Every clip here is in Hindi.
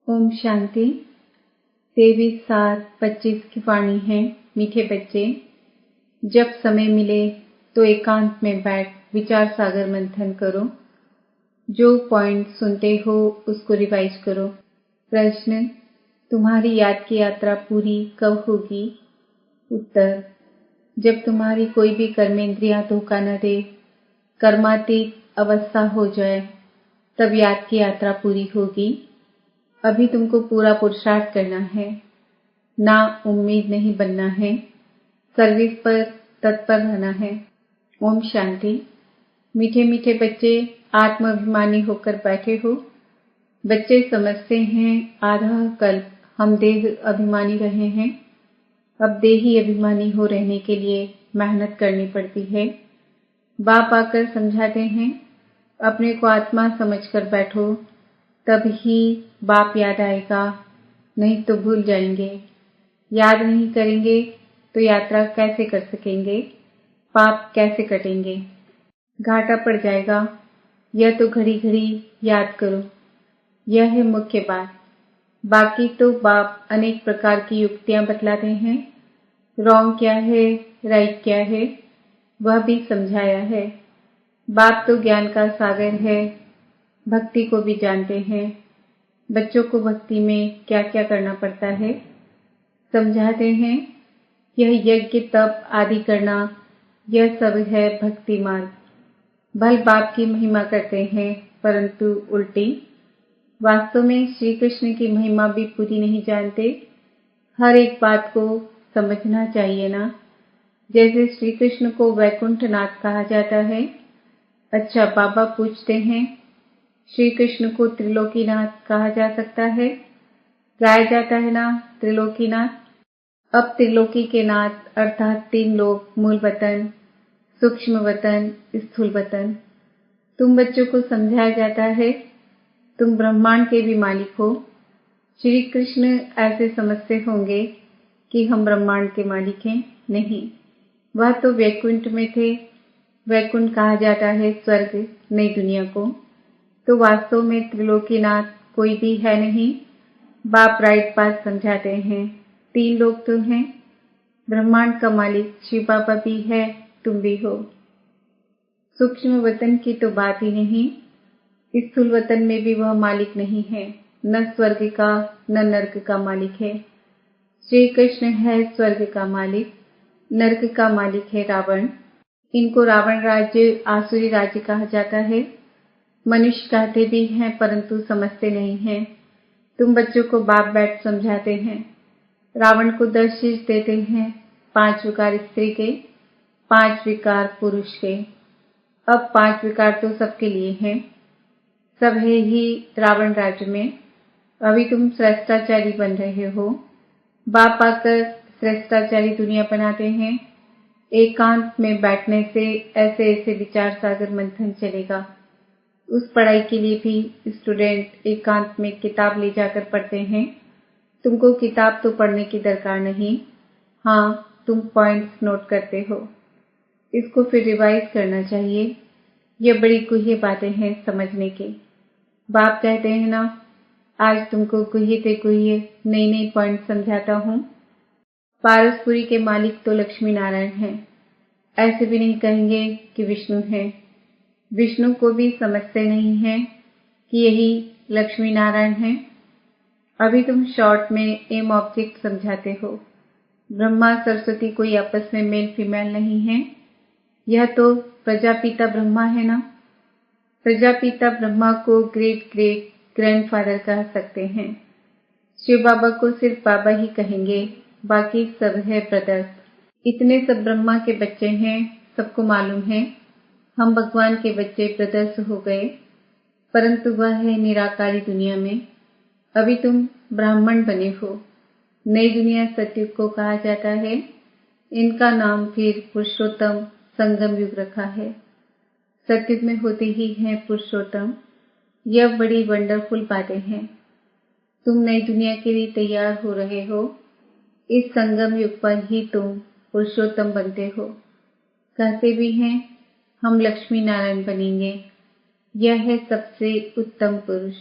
ओम शांति। 23/7/25 की वाणी है। मीठे बच्चे, जब समय मिले तो एकांत में बैठ विचार सागर मंथन करो। जो पॉइंट सुनते हो उसको रिवाइज करो। प्रश्न: तुम्हारी याद की यात्रा पूरी कब होगी? उत्तर: जब तुम्हारी कोई भी कर्मेंद्रियां धोखा न दे, कर्मातीत अवस्था हो जाए, तब याद की यात्रा पूरी होगी। अभी तुमको पूरा पुरुषार्थ करना है, ना उम्मीद नहीं बनना है, सर्विस पर तत्पर रहना है। ओम शांति। मीठे मीठे बच्चे आत्माभिमानी होकर बैठे हो। बच्चे समझते हैं आधा कल्प हम देह अभिमानी रहे हैं। अब देही अभिमानी हो रहने के लिए मेहनत करनी पड़ती है। बाप आकर समझाते हैं, अपने को आत्मा समझकर बैठो, तब ही बाप याद आएगा, नहीं तो भूल जाएंगे। याद नहीं करेंगे तो यात्रा कैसे कर सकेंगे, पाप कैसे कटेंगे, घाटा पड़ जाएगा। यह तो घड़ी घड़ी याद करो, यह है मुख्य बात। बाकी तो बाप अनेक प्रकार की युक्तियां बतलाते हैं। रॉन्ग क्या है, राइट क्या है, वह भी समझाया है। बाप तो ज्ञान का सागर है, भक्ति को भी जानते हैं। बच्चों को भक्ति में क्या क्या करना पड़ता है समझाते हैं। यह यज्ञ तप आदि करना, यह सब है भक्ति मार्ग। भल बाप की महिमा करते हैं, परंतु उल्टी। वास्तव में श्री कृष्ण की महिमा भी पूरी नहीं जानते। हर एक बात को समझना चाहिए ना। जैसे श्री कृष्ण को वैकुंठनाथ कहा जाता है। अच्छा, बाबा पूछते हैं, श्री कृष्ण को त्रिलोकीनाथ कहा जा सकता है? गाया जाता है ना त्रिलोकीनाथ। अब त्रिलोकी के नाथ अर्थात 3 लोक, मूल वतन, सूक्ष्म वतन, स्थूल वतन। तुम बच्चों को समझाया जाता है, तुम ब्रह्मांड के भी मालिक हो। श्री कृष्ण ऐसे समझते होंगे कि हम ब्रह्मांड के मालिक हैं। नहीं, वह तो वैकुंठ में थे। वैकुंठ कहा जाता है स्वर्ग, नई दुनिया को। तो वास्तव में त्रिलोकीनाथ कोई भी है नहीं। बाप राइट बात समझाते हैं। 3 लोग तो हैं। ब्रह्मांड का मालिक शिव बाबा भी है, तुम भी हो। सूक्ष्म वतन की तो बात ही नहीं। स्थूल वतन में भी वह मालिक नहीं है। न स्वर्ग का न नर्क का मालिक है। श्री कृष्ण है स्वर्ग का मालिक। नर्क का मालिक है रावण। इनको रावण राज्य, आसुरी राज्य कहा जाता है। मनुष्य कहते भी हैं, परंतु समझते नहीं हैं। तुम बच्चों को बाप बैठ समझाते हैं। रावण को 10 शीश देते हैं, 5 विकार स्त्री के, 5 विकार पुरुष के। अब 5 विकार तो सबके लिए हैं। सब है ही रावण राज्य में। अभी तुम श्रेष्ठाचारी बन रहे हो। बाप आकर श्रेष्ठाचारी दुनिया बनाते हैं। एकांत में बैठने से ऐसे ऐसे विचार सागर मंथन चलेगा। उस पढ़ाई के लिए भी स्टूडेंट एकांत में किताब ले जाकर पढ़ते हैं। तुमको किताब तो पढ़ने की दरकार नहीं। हाँ, तुम पॉइंट्स नोट करते हो। इसको फिर रिवाइज करना चाहिए। ये बड़ी गुह्य बातें हैं समझने की। बाप कहते हैं ना, आज तुमको गुह्य से गुह्य नई नई पॉइंट समझाता हूँ। पारसपुरी के मालिक तो लक्ष्मी नारायण हैं। ऐसे भी नहीं कहेंगे कि विष्णु हैं। विष्णु को भी समझते नहीं हैं कि यही लक्ष्मी नारायण हैं। अभी तुम शॉर्ट में एम ऑब्जेक्ट समझाते हो। ब्रह्मा सरस्वती कोई आपस में मेल फीमेल नहीं है। यह तो प्रजापिता ब्रह्मा है ना। प्रजापिता ब्रह्मा को ग्रेट ग्रेट ग्रैंडफादर कह सकते हैं। शिव बाबा को सिर्फ बाबा ही कहेंगे, बाकी सब है ब्रदर्स। इतने सब ब्रह्मा के बच्चे हैं, सबको मालूम है। हम भगवान के बच्चे ब्रदर्स हो गए, परंतु वह है निराकारी दुनिया में। अभी तुम ब्राह्मण बने हो। नई दुनिया सतयुग को कहा जाता है। इनका नाम फिर पुरुषोत्तम संगम युग रखा है। सतयुग में होते ही हैं पुरुषोत्तम। यह बड़ी वंडरफुल बातें हैं। तुम नई दुनिया के लिए तैयार हो रहे हो। इस संगम युग पर ही तुम पुरुषोत्तम बनते हो। कहते भी हैं, हम लक्ष्मी नारायण बनेंगे। यह है सबसे उत्तम पुरुष।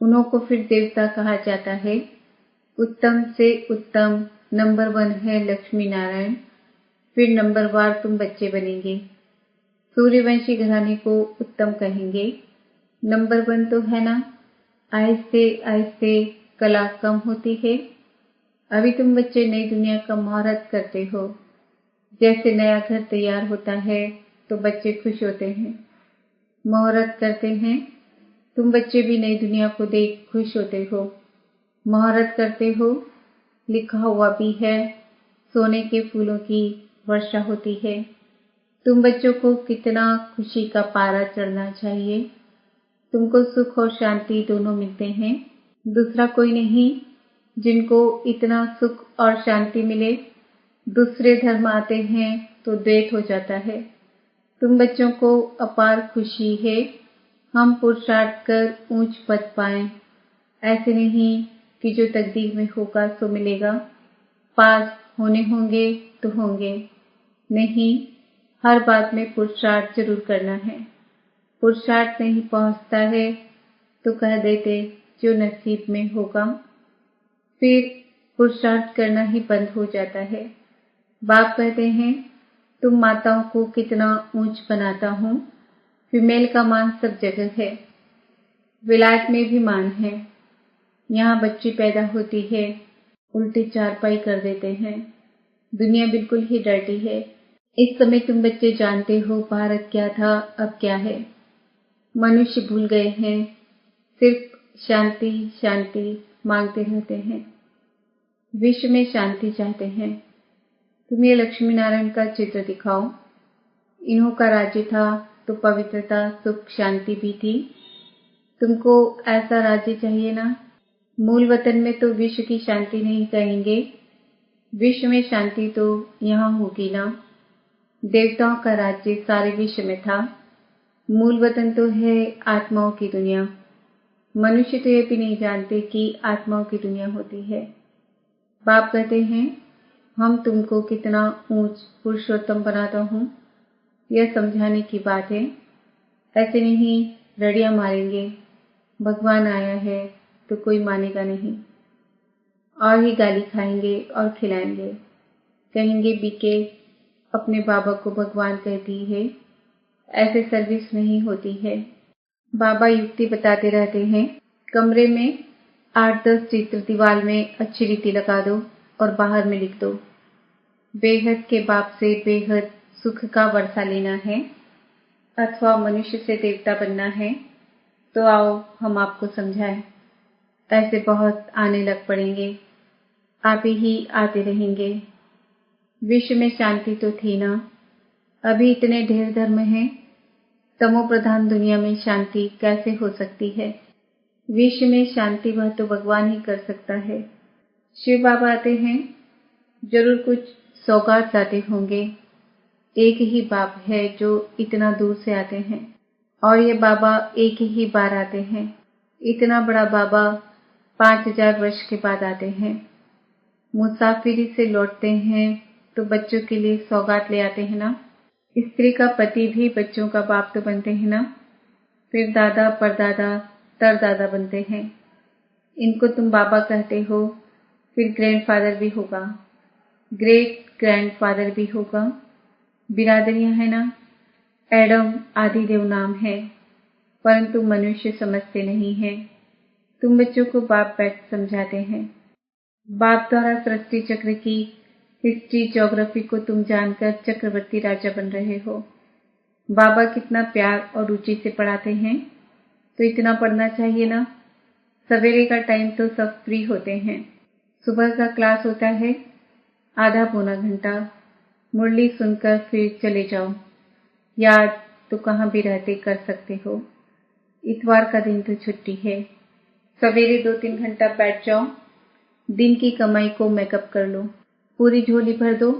उन्हों को फिर देवता कहा जाता है। उत्तम से उत्तम नंबर 1 है लक्ष्मी नारायण, फिर नंबरवार तुम बच्चे बनेंगे। सूर्यवंशी घराने को उत्तम कहेंगे। नंबर 1 तो है ना। आहिस्ते आहिस्ते कला कम होती है। अभी तुम बच्चे नई दुनिया का मुहूर्त करते हो। जैसे नया घर तैयार होता है तो बच्चे खुश होते हैं, मुहूर्त करते हैं। तुम बच्चे भी नई दुनिया को देख खुश होते हो, मुहूर्त करते हो। लिखा हुआ भी है, सोने के फूलों की वर्षा होती है। तुम बच्चों को कितना खुशी का पारा चढ़ना चाहिए। तुमको सुख और शांति दोनों मिलते हैं। दूसरा कोई नहीं जिनको इतना सुख और शांति मिले। दूसरे धर्म आते हैं तो द्वैत हो जाता है। तुम बच्चों को अपार खुशी है। हम पुरुषार्थ कर ऊंच पद पाएं। ऐसे नहीं कि जो तकदीर में होगा सो मिलेगा। पास होने होंगे तो होंगे, नहीं, हर बात में पुरुषार्थ जरूर करना है। पुरुषार्थ नहीं पहुंचता है तो कह देते जो नसीब में होगा। फिर पुरुषार्थ करना ही बंद हो जाता है। बाप कहते हैं तुम माताओं को कितना ऊंच बनाता हूँ। फीमेल का मान सब जगह है, विलायत में भी मान है। यहाँ बच्ची पैदा होती है, उल्टी चारपाई कर देते हैं। दुनिया बिल्कुल ही डर्टी है। इस समय तुम बच्चे जानते हो भारत क्या था, अब क्या है। मनुष्य भूल गए हैं, सिर्फ शांति शांति मांगते रहते हैं, विश्व में शांति चाहते हैं। तुम ये लक्ष्मी नारायण का चित्र दिखाओ। इन्हों का राज्य था तो पवित्रता सुख शांति भी थी। तुमको ऐसा राज्य चाहिए ना। मूल वतन में तो विश्व की शांति नहीं कहेंगे, विश्व में शांति तो यहाँ होगी ना। देवताओं का राज्य सारे विश्व में था। मूल वतन तो है आत्माओं की दुनिया। मनुष्य तो ये भी नहीं जानते कि आत्माओं की दुनिया होती है। बाप कहते हैं हम तुमको कितना ऊंच पुरुषोत्तम बनाता हूँ, यह समझाने की बात है। ऐसे नहीं रड़ियां मारेंगे, भगवान आया है तो कोई मानेगा नहीं, और ही गाली खाएंगे और खिलाएंगे। कहेंगे बीके अपने बाबा को भगवान कहती है। ऐसे सर्विस नहीं होती है। बाबा युक्ति बताते रहते हैं। कमरे में 8-10 चित्र दीवार में अच्छी रीति लगा दो और बाहर में लिख दो, बेहद के बाप से बेहद सुख का वर्षा लेना है अथवा मनुष्य से देवता बनना है तो आओ हम आपको समझाएं। ऐसे बहुत आने लग पड़ेंगे, आप ही आते रहेंगे। विश्व में शांति तो थी ना। अभी इतने ढेर धर्म हैं, तमो प्रधान दुनिया में शांति कैसे हो सकती है। विश्व में शांति वह तो भगवान ही कर सकता है। शिव बाबा आते हैं, जरूर कुछ सौगात लाते होंगे। एक ही बाप है जो इतना दूर से आते हैं और ये बाबा एक ही बार आते हैं। इतना बड़ा बाबा 5000 वर्ष के बाद आते हैं। मुसाफिरी से लौटते हैं तो बच्चों के लिए सौगात ले आते हैं ना। स्त्री का पति भी बच्चों का बाप तो बनते हैं ना। फिर दादा परदादा तरदादा बनते हैं। इनको तुम बाबा कहते हो। फिर ग्रैंडफादर भी होगा, ग्रेट ग्रैंडफादर भी होगा। बिरादरियां है ना। एडम आदिदेव नाम है, परंतु मनुष्य समझते नहीं है। तुम बच्चों को बाप बैठ समझाते हैं। बाप द्वारा सृष्टि चक्र की हिस्ट्री ज्योग्राफी को तुम जानकर चक्रवर्ती राजा बन रहे हो। बाबा कितना प्यार और रुचि से पढ़ाते हैं, तो इतना पढ़ना चाहिए ना। सवेरे का टाइम तो सब फ्री होते हैं। सुबह का क्लास होता है, आधा पौना घंटा मुरली सुनकर फिर चले जाओ। याद तो कहाँ भी रहते कर सकते हो। इतवार का दिन तो छुट्टी है। सवेरे 2-3 घंटा बैठ जाओ, दिन की कमाई को मेकअप कर लो, पूरी झोली भर दो।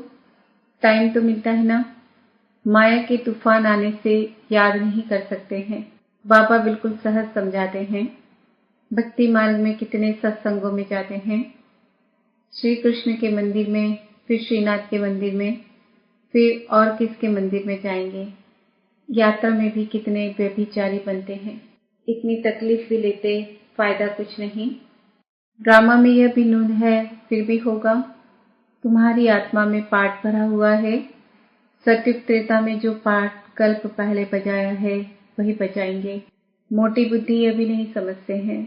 टाइम तो मिलता है ना। माया के तूफान आने से याद नहीं कर सकते हैं। बाबा बिल्कुल सहज समझाते हैं। भक्ति मार्ग में कितने सत्संगों में जाते हैं, श्री कृष्ण के मंदिर में, फिर श्रीनाथ के मंदिर में, फिर और किसके मंदिर में जाएंगे। यात्रा में भी कितने व्यभिचारी बनते हैं, इतनी तकलीफ भी लेते फायदा कुछ नहीं। ड्रामा में यह भी नून है, फिर भी होगा। तुम्हारी आत्मा में पाठ भरा हुआ है। सत्युग त्रेता में जो पाठ कल्प पहले बजाया है वही बजाएंगे। मोटी बुद्धि अभी नहीं समझते हैं।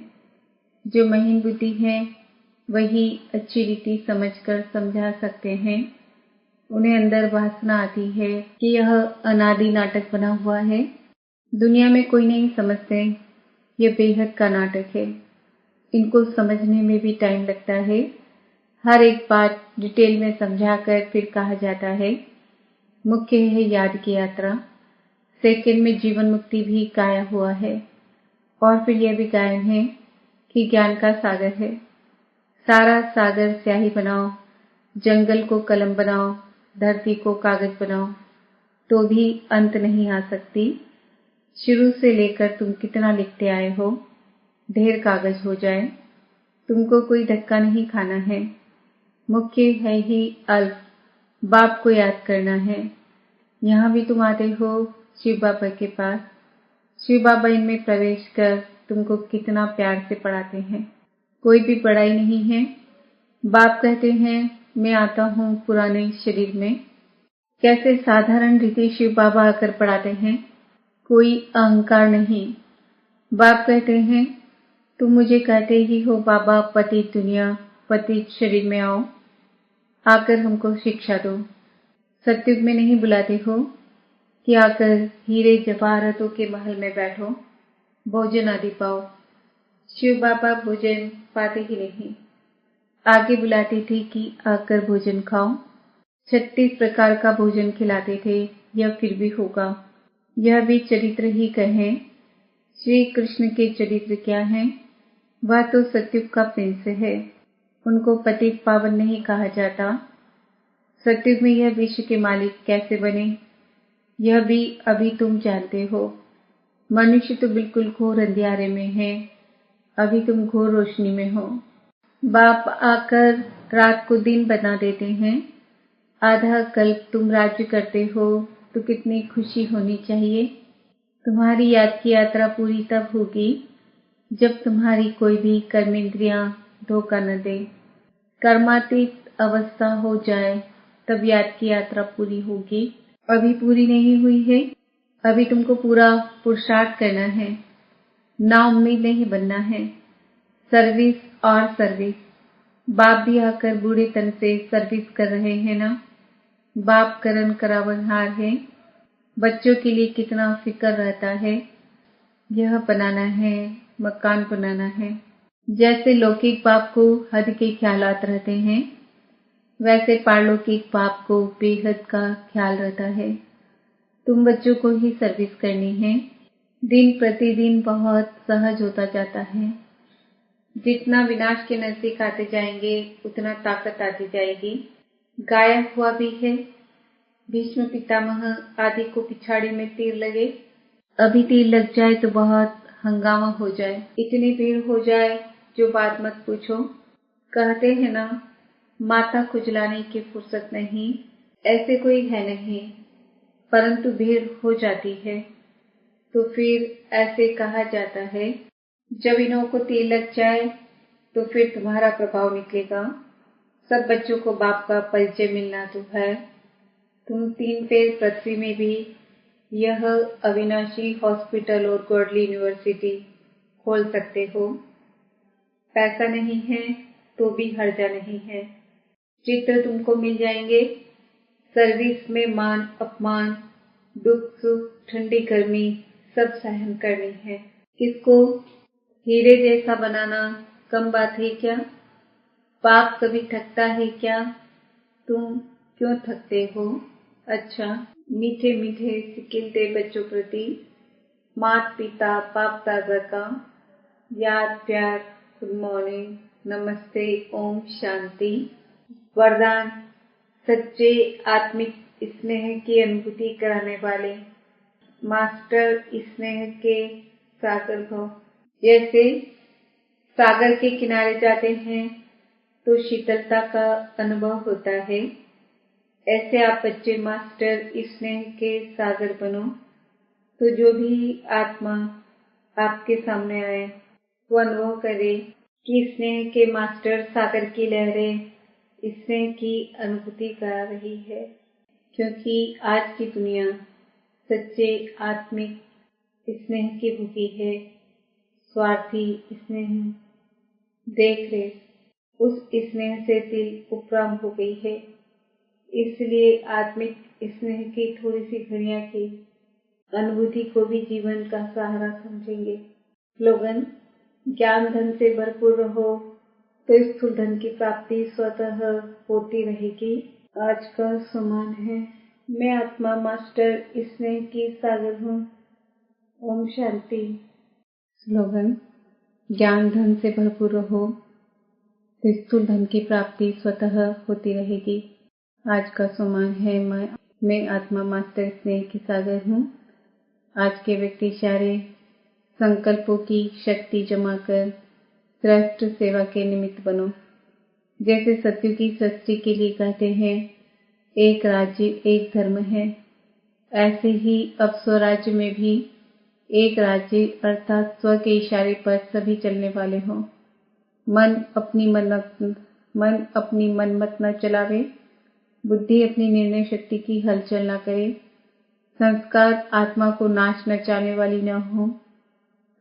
जो महीन बुद्धि है वही अच्छी रीति समझकर समझा सकते हैं। उन्हें अंदर वासना आती है कि यह अनादि नाटक बना हुआ है। दुनिया में कोई नहीं समझते यह बेहद का नाटक है। इनको समझने में भी टाइम लगता है। हर एक बात डिटेल में समझाकर फिर कहा जाता है। मुख्य है याद की यात्रा। सेकंड में जीवन मुक्ति भी गाया हुआ है और फिर यह भी गायन है कि ज्ञान का सागर है। सारा सागर स्याही बनाओ, जंगल को कलम बनाओ, धरती को कागज बनाओ, तो भी अंत नहीं आ सकती। शुरू से लेकर तुम कितना लिखते आए हो, ढेर कागज हो जाए। तुमको कोई धक्का नहीं खाना है। मुख्य है ही अल्प, बाप को याद करना है। यहाँ भी तुम आते हो शिव बाबा के पास। शिव बाबा इनमें प्रवेश कर तुमको कितना प्यार से पढ़ाते हैं। कोई भी बड़ाई नहीं है। बाप कहते हैं मैं आता हूँ पुराने शरीर में। कैसे साधारण रीति शिव बाबा आकर पढ़ाते हैं, कोई अहंकार नहीं। बाप कहते हैं तुम मुझे कहते ही हो बाबा पतित दुनिया, पतित शरीर में आओ, आकर हमको शिक्षा दो। सत्युग में नहीं बुलाते हो कि आकर हीरे जवाहरातों के महल में बैठो, भोजन आदि पाओ। शिव बाबा भोजन पाते ही नहीं। आगे बुलाते थे कि आकर भोजन खाओ। 36 प्रकार का भोजन खिलाते थे। यह फिर भी होगा। यह भी चरित्र ही कहें। श्री कृष्ण के चरित्र क्या हैं? वह तो सत्युग का प्रिंस है। उनको पतित पावन नहीं कहा जाता। सत्युग में यह विश्व के मालिक कैसे बने, यह भी अभी तुम जानते हो। मनुष्य तो बिल्कुल घोर अंधियारे में है, अभी तुम घोर रोशनी में हो। बाप आकर रात को दिन बना देते हैं। आधा कल्प तुम राज्य करते हो तो कितनी खुशी होनी चाहिए। तुम्हारी याद की यात्रा पूरी तब होगी जब तुम्हारी कोई भी कर्मेंद्रियां धोखा न दे। कर्मातीत अवस्था हो जाए तब याद की यात्रा पूरी होगी। अभी पूरी नहीं हुई है। अभी तुमको पूरा पुरुषार्थ करना है। ना उम्मीद नहीं बनना है। सर्विस और सर्विस। बाप भी आकर बूढ़े तन से सर्विस कर रहे हैं ना। बाप करण करावनहार है। बच्चों के लिए कितना फिक्र रहता है। यह बनाना है, मकान बनाना है। जैसे लौकिक बाप को हद के ख्यालात रहते हैं, वैसे पारलौकिक बाप को बेहद का ख्याल रहता है। तुम बच्चों को ही सर्विस करनी है। दिन प्रतिदिन बहुत सहज होता जाता है। जितना विनाश के नजदीक आते जाएंगे उतना ताकत आती जाएगी। गाया हुआ भी है, भीष्म पितामह आदि को पिछाड़ी में तीर लगे। अभी तीर लग जाए तो बहुत हंगामा हो जाए, इतनी भीड़ हो जाए जो बात मत पूछो। कहते हैं ना, माता खुजलाने की फुर्सत नहीं, ऐसे कोई है नहीं, परंतु भीड़ हो जाती है तो फिर ऐसे कहा जाता है जब इन्हों को तीर लग जाए तो फिर तुम्हारा प्रभाव निकलेगा। सब बच्चों को बाप का परिचय मिलना तो है। तुम 3 पैर पृथ्वी में भी यह अविनाशी हॉस्पिटल और गॉडली यूनिवर्सिटी खोल सकते हो। पैसा नहीं है तो भी हर्जा नहीं है। चित्र तुमको मिल जाएंगे। सर्विस में मान अपमान, दुख सुख, ठंडी गर्मी सब सहन करनी है। किसको? हीरे जैसा बनाना कम बात है क्या? बाप कभी थकता है क्या? तुम क्यों थकते हो? अच्छा, मीठे मीठे सिकिलते बच्चों प्रति माता पिता बाप दादा का याद प्यार, गुड मॉर्निंग, नमस्ते, ओम शांति। वरदान सच्चे आत्मिक स्नेह की अनुभूति कराने वाले मास्टर स्नेह के सागर भव। जैसे सागर के किनारे जाते हैं तो शीतलता का अनुभव होता है, ऐसे आप बच्चे मास्टर स्नेह के सागर बनो। तो जो भी आत्मा आपके सामने आए वो अनुभव करें कि स्नेह के मास्टर सागर की लहरें स्नेह की अनुभूति करा रही है, क्योंकि आज की दुनिया सच्चे आत्मिक स्नेह की भूखी है। स्वार्थी स्नेह देख रेख उस स्नेह से दिल उपराम हो गई है। इसलिए आत्मिक स्नेह की थोड़ी सी घड़ियां की अनुभूति को भी जीवन का सहारा समझेंगे। स्लोगन: ज्ञान धन से भरपूर रहो तो स्थूल धन की प्राप्ति स्वतः होती रहेगी। आज का सम्मान है। मैं आत्मा मास्टर स्नेह की सागर हूँ। ओम शांति। स्लोगन: ज्ञान धन से भरपूर रहो तो स्थूल धन की प्राप्ति स्वतः होती रहेगी। आज का सम्मान है। मैं आत्मा मास्टर स्नेह की सागर हूँ। आज के व्यक्ति सारे संकल्पों की शक्ति जमा कर श्रेष्ठ सेवा के निमित्त बनो। जैसे सत्य की सृष्टि के लिए कहते हैं एक राज्य एक धर्म है, ऐसे ही अब स्वराज्य में भी एक राज्य अर्थात स्व के इशारे पर सभी चलने वाले हों। मन अपनी मनमत न चलावे, बुद्धि अपनी निर्णय शक्ति की हलचल न करे, संस्कार आत्मा को नाश न चाहने वाली न हो।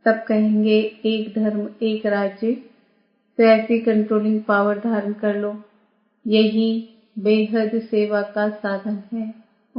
तब कहेंगे एक धर्म एक राज्य, तो ऐसी कंट्रोलिंग पावर धारण कर लो। यही बेहद सेवा का साधन है।